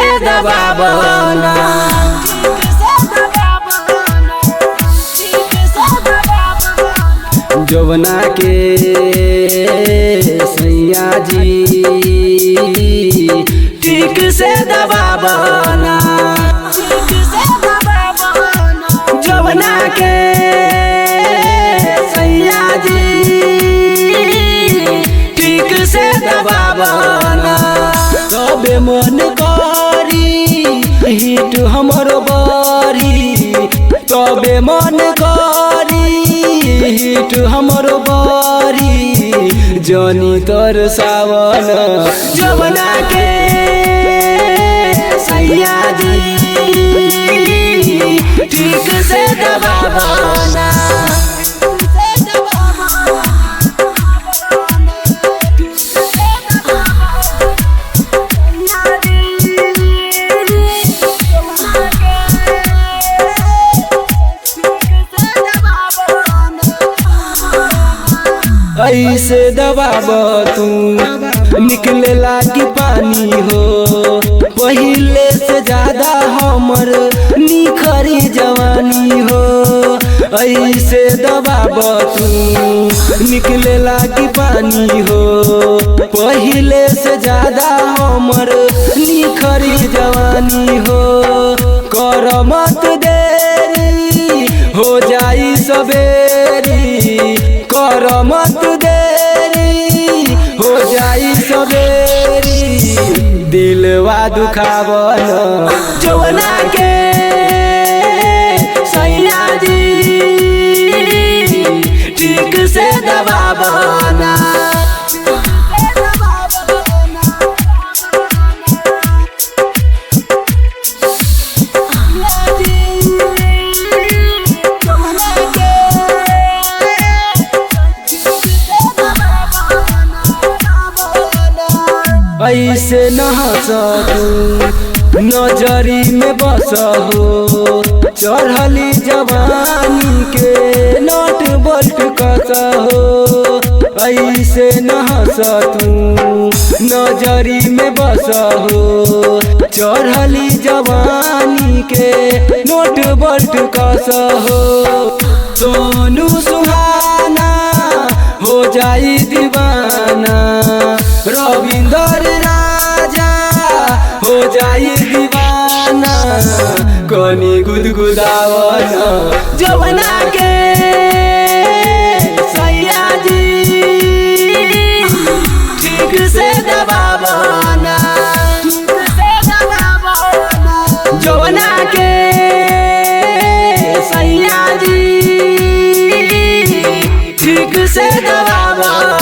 से दबावना। जवना के सैया जी ठीक से दबावना। जवना के सैया जी ठीक से दबावना। तबे मन करी हिट हमर बारी, तबे मन करी हिट हमर बारी। जनी तर सावन जवना के सैया जी ठीक से दबावना। ऐसे दबाव तू निकले लागी पानी हो। पहिले से ज्यादा हमर निखरी जवानी हो। ऐसे दबाव तू निकले लागी पानी हो। पहिले से ज्यादा हमर निखरी जवानी हो। कर मत देरी हो जाई सबेरी, कर मत देरी हो जाई सबेरी। दिलवा दुखावन जवना के सैया जी ठीक से दबावना। ऐसे न हंस तू नजरी में बस हो। चढ़ली जवानी के नट बोल्ट कस हो। ऐसे न हंस तू नजरी में बस हो। चढ़ली जवानी के नट बोल्ट कस हो। सोनू सुहाना हो जाई दीवाना। रविंदर राजा हो जाई दीवाना। कनी गुदगुदावना जवना के सैया जी ठीक से दबावना। जवना के सैया जी ठीक से दबावना।